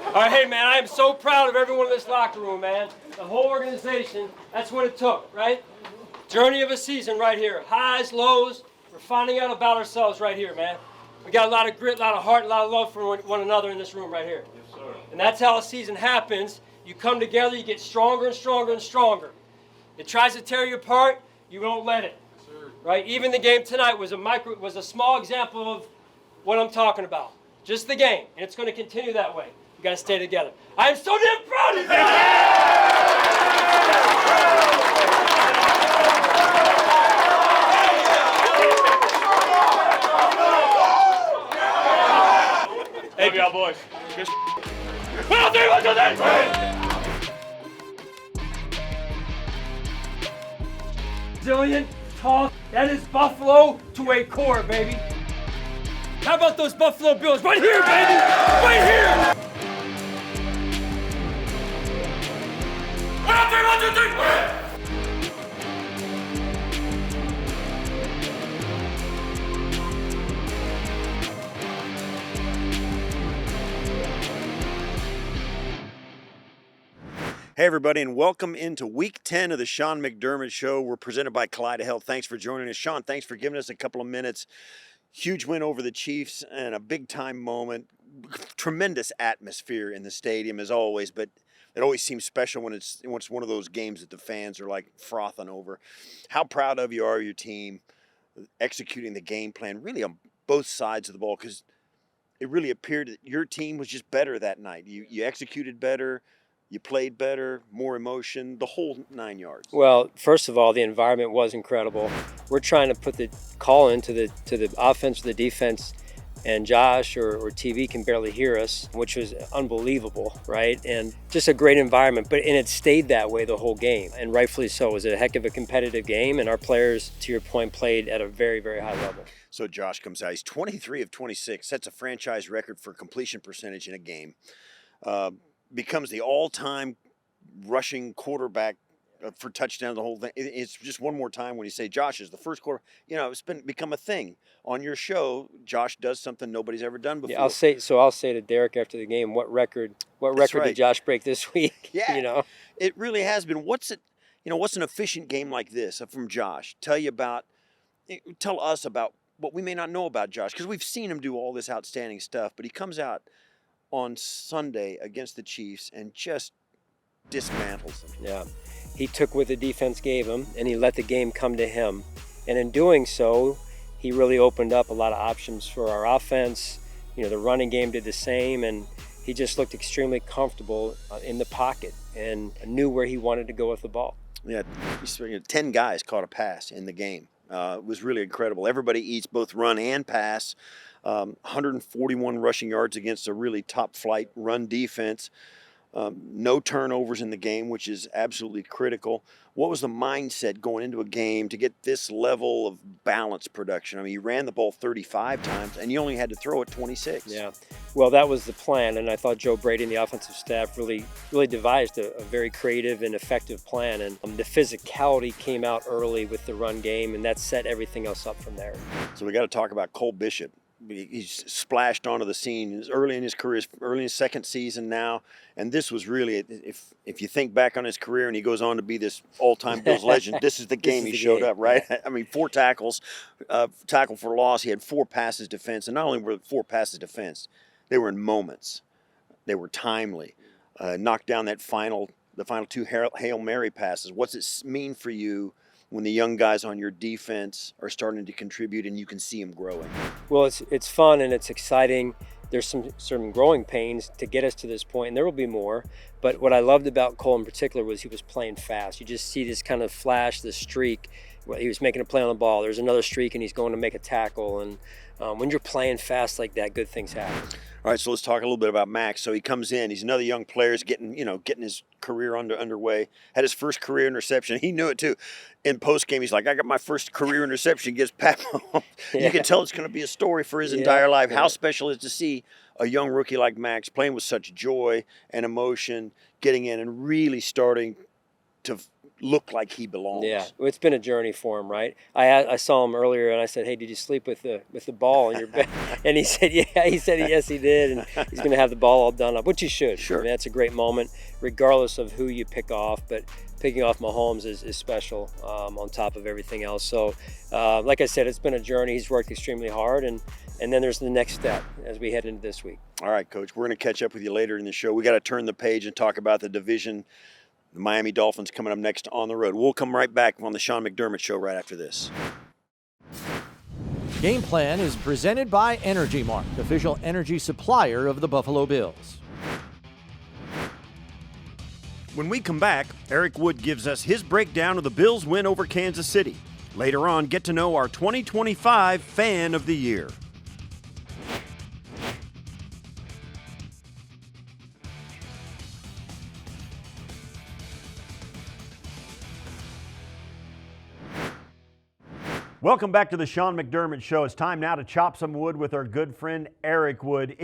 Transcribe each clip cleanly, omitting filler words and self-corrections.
All right, hey, man, I am so proud of everyone in this locker room, man. The whole organization, that's what it took, right? Journey of a season right here. Highs, lows, we're finding out about ourselves right here, man. We got a lot of grit, a lot of heart, a lot of love for one another in this room right here. Yes, sir. And that's how a season happens. You come together, you get stronger and stronger and stronger. It tries to tear you apart, you don't let it. Yes, sir. Right? Even the game tonight was a small example of what I'm talking about. Just the game, and it's going to continue that way. You got to stay together. I am so damn proud of you. Hey, y'all boys. Well, 3, 1, 2, 3. Zillion, tall. That is Buffalo to a core, baby. How about those Buffalo Bills? Right here, baby! Right here! 1, 2, 3! Hey, everybody, and welcome into Week 10 of the Sean McDermott Show. We're presented by Kaleida Health. Thanks for joining us. Sean, thanks for giving us a couple of minutes. Huge win over the Chiefs and a big-time moment. Tremendous atmosphere in the stadium, as always, but it always seems special when it's one of those games that the fans are like frothing over. How proud of you are of your team executing the game plan, really on both sides of the ball, because it really appeared that your team was just better that night. You executed better. You played better, more emotion, the whole 9 yards. Well, first of all, the environment was incredible. We're trying to put the call into the offense or the defense, and Josh or TV can barely hear us, which was unbelievable, right? And just a great environment, and it stayed that way the whole game, and rightfully so. It was a heck of a competitive game, and our players, to your point, played at a very, very high level. So Josh comes out. He's 23 of 26, sets a franchise record for completion percentage in a game. Becomes the all-time rushing quarterback for touchdowns, the whole thing. It's just one more time when you say Josh is the first quarter. You know, it's become a thing on your show. Josh does something nobody's ever done before. Yeah, I'll say to Derek after the game, what record did Josh break this week? Yeah, you know, it really has been. What's an efficient game like this from Josh? Tell us about what we may not know about Josh, because we've seen him do all this outstanding stuff, but he comes out on Sunday against the Chiefs and just dismantles them. Yeah, he took what the defense gave him and he let the game come to him. And in doing so, he really opened up a lot of options for our offense. You know, the running game did the same, and he just looked extremely comfortable in the pocket and knew where he wanted to go with the ball. Yeah, 10 guys caught a pass in the game. It was really incredible. Everybody eats both run and pass. 141 rushing yards against a really top-flight run defense. No turnovers in the game, which is absolutely critical. What was the mindset going into a game to get this level of balanced production? I mean, you ran the ball 35 times, and you only had to throw it 26. Yeah, well, that was the plan, and I thought Joe Brady and the offensive staff really devised a very creative and effective plan, and the physicality came out early with the run game, and that set everything else up from there. So we got to talk about Cole Bishop. He's splashed onto the scene early in his career, early in his second season now, and this was really, if you think back on his career and he goes on to be this all-time Bills legend, this is the game he showed up, right? I mean, 4 tackles, tackle for loss. He had 4 passes defense, and not only were 4 passes defense, they were in moments. They were timely. Knocked down the final 2 Hail Mary passes. What's it mean for you when the young guys on your defense are starting to contribute and you can see them growing? Well, it's fun and it's exciting. There's some growing pains to get us to this point, and there will be more. But what I loved about Cole in particular was he was playing fast. You just see this kind of flash, this streak. He was making a play on the ball. There's another streak, and he's going to make a tackle. And when you're playing fast like that, good things happen. All right, so let's talk a little bit about Max. So he comes in. He's another young player. He's getting his career underway. Had his first career interception. He knew it too. In post game, he's like, "I got my first career interception." Gets Pat. You can tell it's going to be a story for his entire life. How special is it to see a young rookie like Max playing with such joy and emotion, getting in and really starting to look like he belongs. Yeah, it's been a journey for him, right? I saw him earlier, and I said, "Hey, did you sleep with the ball in your bed?" And he said, "Yeah." He said, "Yes, he did." And he's going to have the ball all done up, which he should. Sure. I mean, that's a great moment, regardless of who you pick off. But picking off Mahomes is special on top of everything else. So, like I said, it's been a journey. He's worked extremely hard, and then there's the next step as we head into this week. All right, Coach. We're going to catch up with you later in the show. We got to turn the page and talk about the division. The Miami Dolphins coming up next on the road. We'll come right back on the Sean McDermott Show right after this. Game Plan is presented by Energy Mart, official energy supplier of the Buffalo Bills. When we come back, Eric Wood gives us his breakdown of the Bills' win over Kansas City. Later on, get to know our 2025 Fan of the Year. Welcome back to the Sean McDermott Show. It's time now to chop some wood with our good friend Eric Wood.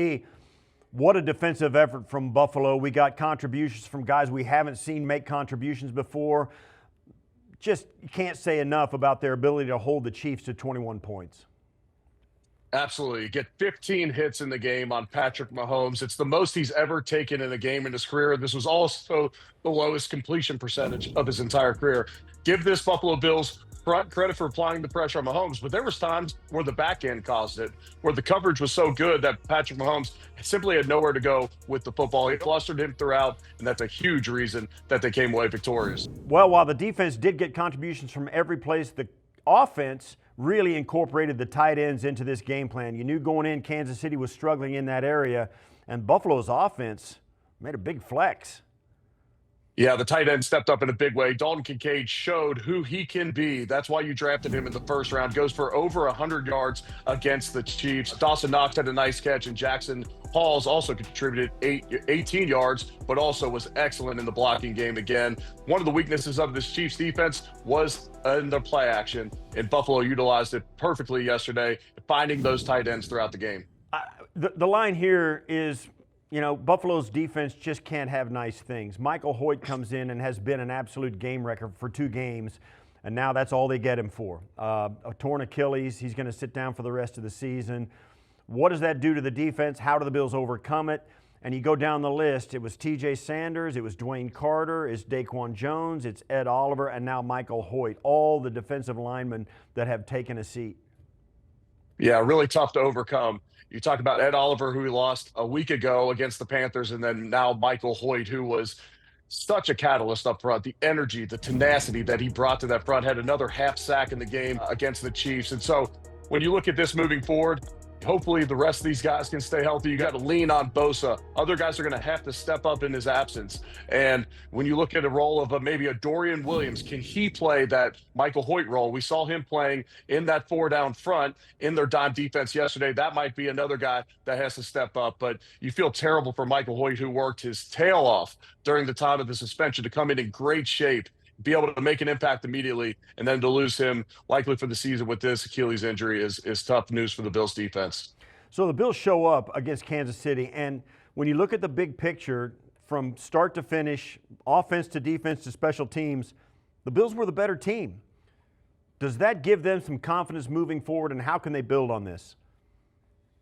What a defensive effort from Buffalo. We got contributions from guys we haven't seen make contributions before. Just can't say enough about their ability to hold the Chiefs to 21 points. Absolutely. Get 15 hits in the game on Patrick Mahomes. It's the most he's ever taken in a game in his career. This was also the lowest completion percentage of his entire career. Give this Buffalo Bills front credit for applying the pressure on Mahomes, but there was times where the back end caused it, where the coverage was so good that Patrick Mahomes simply had nowhere to go with the football. He flustered him throughout, and that's a huge reason that they came away victorious. Well, while the defense did get contributions from every place, the offense really incorporated the tight ends into this game plan. You knew going in Kansas City was struggling in that area, and Buffalo's offense made a big flex. Yeah, the tight end stepped up in a big way. Dalton Kincaid showed who he can be. That's why you drafted him in the first round. Goes for over 100 yards against the Chiefs. Dawson Knox had a nice catch, and Jackson Halls also contributed 18 yards, but also was excellent in the blocking game again. One of the weaknesses of this Chiefs defense was in the play action, and Buffalo utilized it perfectly yesterday, finding those tight ends throughout the game. The line here is, you know, Buffalo's defense just can't have nice things. Michael Hoyt comes in and has been an absolute game wrecker for 2 games, and now that's all they get him for. A torn Achilles, he's going to sit down for the rest of the season. What does that do to the defense? How do the Bills overcome it? And you go down the list, it was TJ Sanders, it was Dwayne Carter, it's Daquan Jones, it's Ed Oliver, and now Michael Hoyt, all the defensive linemen that have taken a seat. Yeah, really tough to overcome. You talk about Ed Oliver, who we lost a week ago against the Panthers, and then now Michael Hoyt, who was such a catalyst up front. The energy, the tenacity that he brought to that front, had another half sack in the game against the Chiefs. And so when you look at this moving forward, hopefully the rest of these guys can stay healthy. You got to lean on Bosa. Other guys are going to have to step up in his absence. And when you look at a role of maybe a Dorian Williams, can he play that Michael Hoyt role? We saw him playing in that 4 down front in their dime defense yesterday. That might be another guy that has to step up. But you feel terrible for Michael Hoyt, who worked his tail off during the time of the suspension to come in great shape, be able to make an impact immediately, and then to lose him likely for the season with this Achilles injury is tough news for the Bills defense. So the Bills show up against Kansas City, and when you look at the big picture from start to finish, offense to defense to special teams, the Bills were the better team. Does that give them some confidence moving forward, and how can they build on this?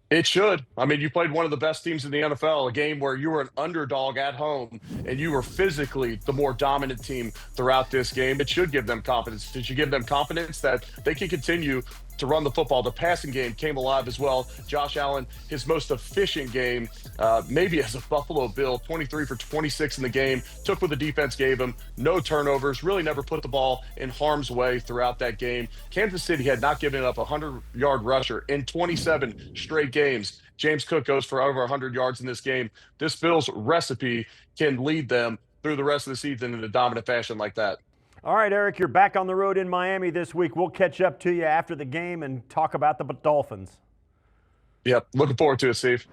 It should. I mean, you played one of the best teams in the NFL, a game where you were an underdog at home and you were physically the more dominant team throughout this game. It should give them confidence. It should give them confidence that they can continue to run the football. The passing game came alive as well. Josh Allen, his most efficient game, maybe as a Buffalo Bill, 23 for 26 in the game, took what the defense gave him, no turnovers, really never put the ball in harm's way throughout that game. Kansas City had not given up a 100-yard rusher in 27 straight games. James Cook goes for over 100 yards in this game. This Bills recipe can lead them through the rest of the season in a dominant fashion like that. All right, Eric, you're back on the road in Miami this week. We'll catch up to you after the game and talk about the Dolphins. Yep, looking forward to it, Steve.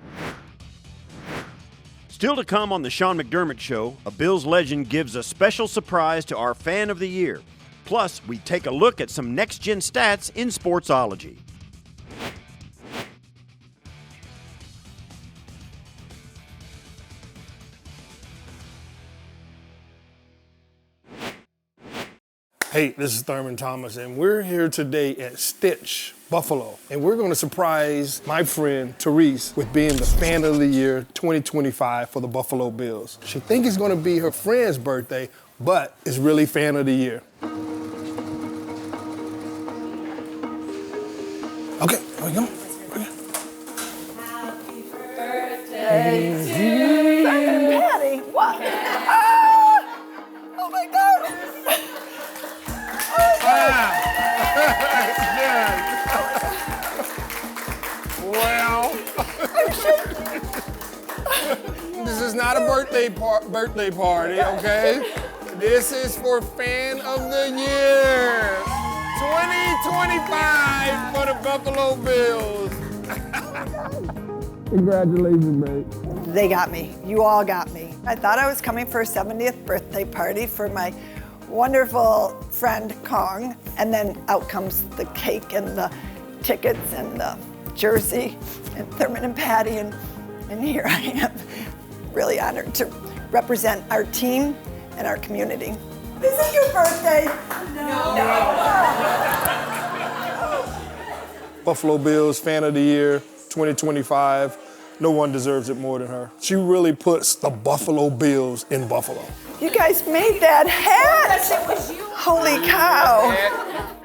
Still to come on the Sean McDermott Show, a Bills legend gives a special surprise to our Fan of the Year. Plus, we take a look at some next-gen stats in Sportsology. Hey, this is Thurman Thomas, and we're here today at Stitch, Buffalo. And we're going to surprise my friend, Therese, with being the Fan of the Year 2025 for the Buffalo Bills. She thinks it's going to be her friend's birthday, but it's really Fan of the Year. Okay, here we go. Happy birthday to you. Maddy, what? Oh my God. Well, this is not a birthday party, okay? This is for Fan of the Year 2025 for the Buffalo Bills. Congratulations, mate. They got me. You all got me. I thought I was coming for a 70th birthday party for my wonderful friend Kong, and then out comes the cake and the tickets and the jersey and Thurman and Patty, and here I am, really honored to represent our team and our community. This is your birthday. No. Buffalo Bills Fan of the Year 2025. No one deserves it more than her. She really puts the Buffalo Bills in Buffalo. You guys made that hat. It was you. Holy cow.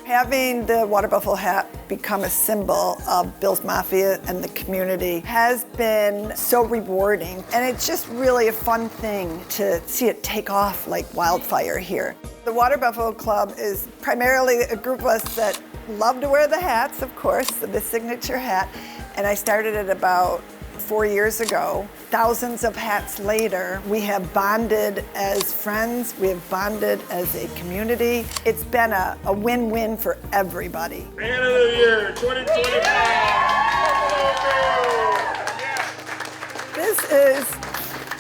Having the Water Buffalo hat become a symbol of Bills Mafia and the community has been so rewarding. And it's just really a fun thing to see it take off like wildfire here. The Water Buffalo Club is primarily a group of us that love to wear the hats, of course, the signature hat. And I started it about 4 years ago. Thousands of hats later, we have bonded as friends, we have bonded as a community. It's been a win-win for everybody. Fan of the Year 2025. This is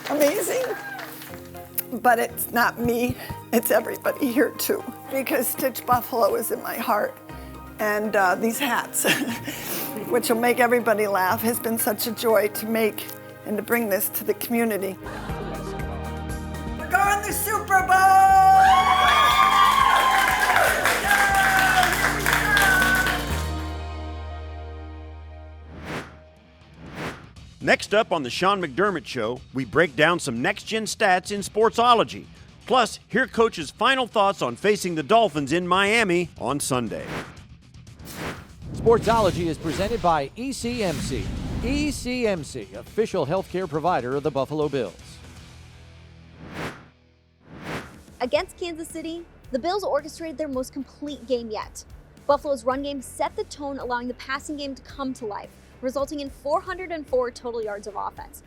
amazing, but it's not me, it's everybody here too, because Stitch Buffalo is in my heart. And these hats, which will make everybody laugh, has been such a joy to make and to bring this to the community. We're going to the Super Bowl! Next up on the Sean McDermott Show, we break down some next-gen stats in Sportsology. Plus, hear Coach's final thoughts on facing the Dolphins in Miami on Sunday. Sportsology is presented by ECMC. ECMC, official healthcare provider of the Buffalo Bills. Against Kansas City, the Bills orchestrated their most complete game yet. Buffalo's run game set the tone, allowing the passing game to come to life, resulting in 404 total yards of offense.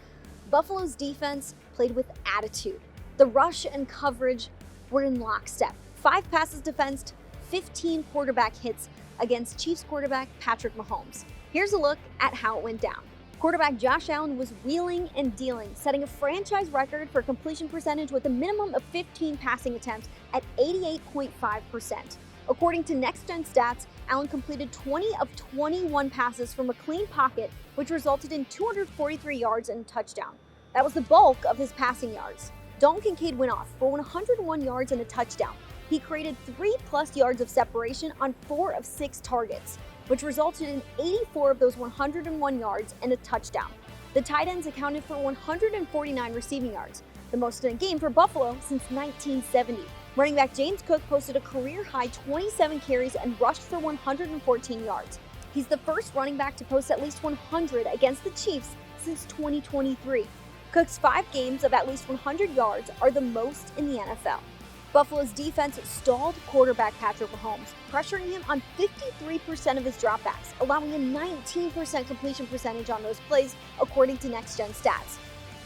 Buffalo's defense played with attitude. The rush and coverage were in lockstep. 5 passes defensed, 15 quarterback hits against Chiefs quarterback Patrick Mahomes. Here's a look at how it went down. Quarterback Josh Allen was wheeling and dealing, setting a franchise record for completion percentage with a minimum of 15 passing attempts at 88.5%. According to Next Gen Stats, Allen completed 20 of 21 passes from a clean pocket, which resulted in 243 yards and a touchdown. That was the bulk of his passing yards. Dalton Kincaid went off for 101 yards and a touchdown. He created 3+ yards of separation on 4 of 6 targets, which resulted in 84 of those 101 yards and a touchdown. The tight ends accounted for 149 receiving yards, the most in a game for Buffalo since 1970. Running back James Cook posted a career-high 27 carries and rushed for 114 yards. He's the first running back to post at least 100 against the Chiefs since 2023. Cook's 5 games of at least 100 yards are the most in the NFL. Buffalo's defense stalled quarterback Patrick Mahomes, pressuring him on 53% of his dropbacks, allowing a 19% completion percentage on those plays, according to Next Gen Stats.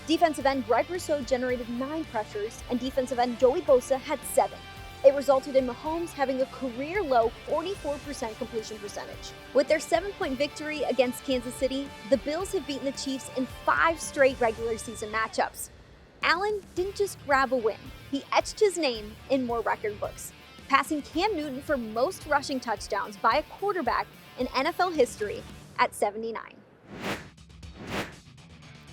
Defensive end Greg Rousseau generated 9 pressures, and defensive end Joey Bosa had 7. It resulted in Mahomes having a career-low 44% completion percentage. With their 7-point victory against Kansas City, the Bills have beaten the Chiefs in 5 straight regular season matchups. Allen didn't just grab a win, he etched his name in more record books, passing Cam Newton for most rushing touchdowns by a quarterback in NFL history at 79.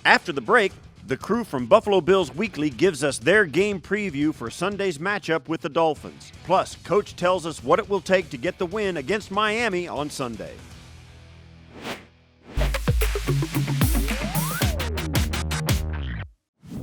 After the break, The crew from Buffalo Bills Weekly gives us their game preview for Sunday's matchup with the Dolphins. Plus, Coach tells us what it will take to get the win against Miami on Sunday.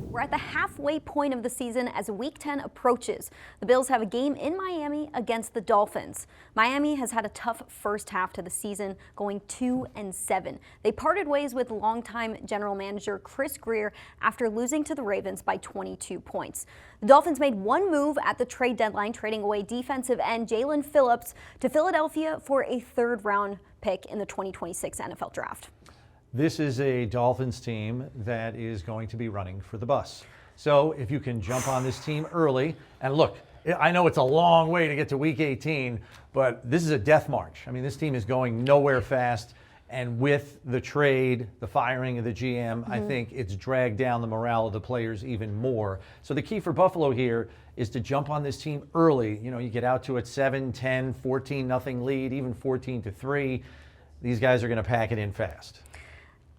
We're at the halfway point of the season as Week 10 approaches. The Bills have a game in Miami against the Dolphins. Miami has had a tough first half to the season, going 2-7. They parted ways with longtime general manager Chris Greer after losing to the Ravens by 22 points. The Dolphins made one move at the trade deadline, trading away defensive end Jalen Phillips to Philadelphia for a third-round pick in the 2026 NFL Draft. This is a Dolphins team that is going to be running for the bus. So if you can jump on this team early, and look, I know it's a long way to get to Week 18, but this is a death march. I mean, this team is going nowhere fast, and with the trade, the firing of the GM, I think it's dragged down the morale of the players even more. So the key for Buffalo here is to jump on this team early. You know, you get out to it 7, 10, 14-0 lead, even 14-3. These guys are going to pack it in fast.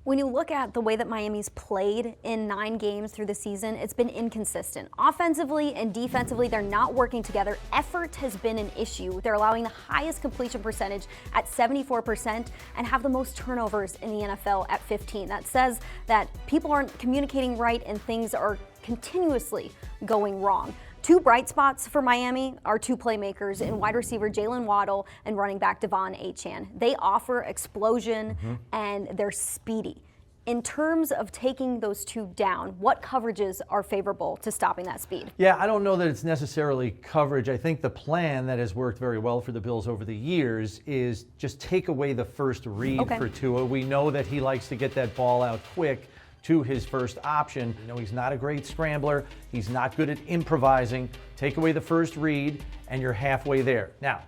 When you look at the way that Miami's played in 9 games through the season, it's been inconsistent. Offensively and defensively, they're not working together. Effort has been an issue. They're allowing the highest completion percentage at 74% and have the most turnovers in the NFL at 15. That says that people aren't communicating right and things are continuously going wrong. 2 bright spots for Miami are 2 playmakers in wide receiver Jalen Waddle and running back Devon Achane. They offer explosion and they're speedy. In terms of taking those 2 down, what coverages are favorable to stopping that speed? Yeah, I don't know that it's necessarily coverage. I think the plan that has worked very well for the Bills over the years is just take away the first read for Tua. We know that he likes to get that ball out quick to his first option. You know, he's not a great scrambler. He's not good at improvising. Take away the first read, and you're halfway there. Now,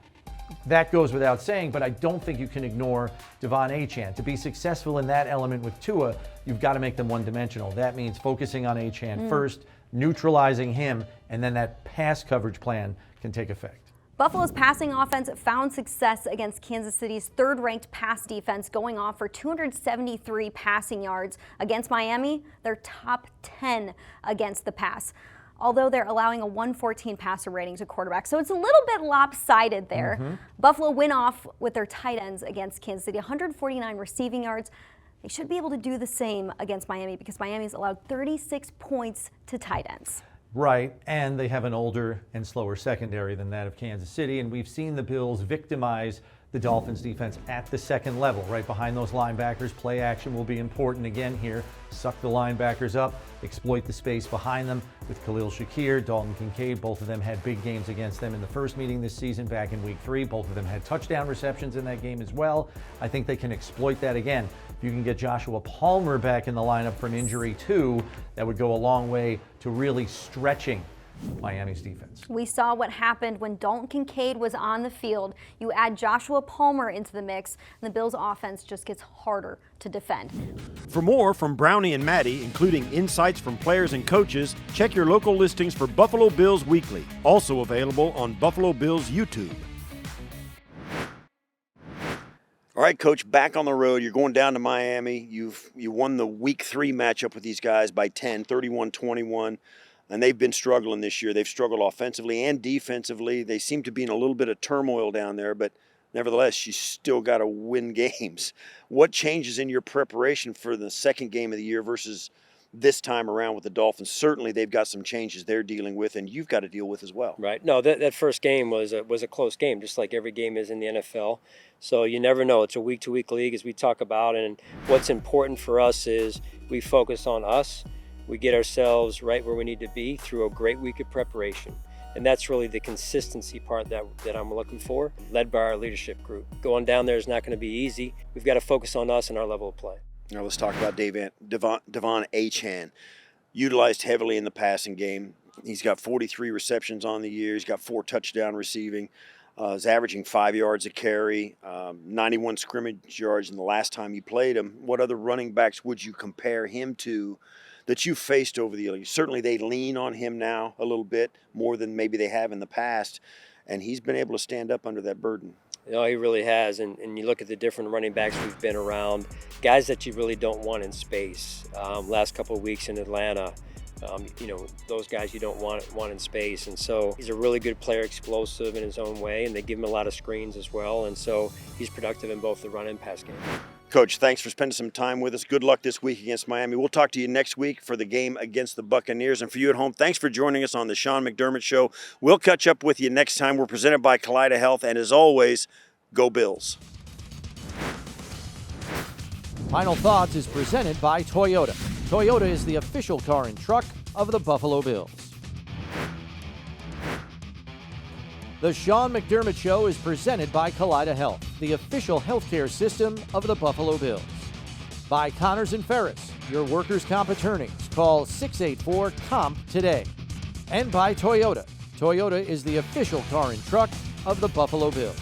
that goes without saying, but I don't think you can ignore Devon Achane. To be successful in that element with Tua, you've got to make them one-dimensional. That means focusing on Achane first, neutralizing him, and then that pass coverage plan can take effect. Buffalo's passing offense found success against Kansas City's 3rd-ranked pass defense, going off for 273 passing yards. Against Miami, they're top 10 against the pass, although they're allowing a 114 passer rating to quarterback. So it's a little bit lopsided there. Buffalo went off with their tight ends against Kansas City, 149 receiving yards. They should be able to do the same against Miami because Miami's allowed 36 points to tight ends. Right, and they have an older and slower secondary than that of Kansas City, and we've seen the Bills victimize the Dolphins defense at the second level, right behind those linebackers. Play action will be important again here. Suck the linebackers up, exploit the space behind them with Khalil Shakir, Dalton Kincaid. Both of them had big games against them in the first meeting this season back in Week 3. Both of them had touchdown receptions in that game as well. I think they can exploit that again. If you can get Joshua Palmer back in the lineup from injury too, that would go a long way to really stretching Miami's defense. We saw what happened when Dalton Kincaid was on the field. You add Joshua Palmer into the mix, and the Bills' offense just gets harder to defend. For more from Brownie and Maddy, including insights from players and coaches, check your local listings for Buffalo Bills Weekly, also available on Buffalo Bills YouTube. All right, Coach, back on the road. You're going down to Miami. You won the Week 3 matchup with these guys by 10, 31-21. And they've been struggling this year. They've struggled offensively and defensively. They seem to be in a little bit of turmoil down there, but nevertheless, you still got to win games. What changes in your preparation for the second game of the year versus this time around with the Dolphins? Certainly, they've got some changes they're dealing with, and you've got to deal with as well. Right. No, that first game was a close game, just like every game is in the NFL. So you never know. It's a week-to-week league, as we talk about, and what's important for us is we focus on us. We get ourselves right where we need to be through a great week of preparation. And that's really the consistency part that I'm looking for, led by our leadership group. Going down there is not going to be easy. We've got to focus on us and our level of play. Now let's talk about Devon Achane. Utilized heavily in the passing game. He's got 43 receptions on the year. He's got 4 touchdown receiving. He's averaging 5 yards a carry, 91 scrimmage yards in the last time you played him. What other running backs would you compare him to that you faced over the years? Certainly they lean on him now a little bit more than maybe they have in the past, and he's been able to stand up under that burden. You know, he really has. And you look at the different running backs we've been around, guys that you really don't want in space. Last couple of weeks in Atlanta, you know, those guys you don't want in space. And so he's a really good player, explosive in his own way, and they give him a lot of screens as well. And so he's productive in both the run and pass game. Coach, thanks for spending some time with us. Good luck this week against Miami. We'll talk to you next week for the game against the Buccaneers. And for you at home, thanks for joining us on the Sean McDermott Show. We'll catch up with you next time. We're presented by Kaleida Health. And as always, go Bills. Final Thoughts is presented by Toyota. Toyota is the official car and truck of the Buffalo Bills. The Sean McDermott Show is presented by Kaleida Health, the official healthcare system of the Buffalo Bills. By Connors and Ferris, your workers' comp attorneys. Call 684-COMP today. And by Toyota. Toyota is the official car and truck of the Buffalo Bills.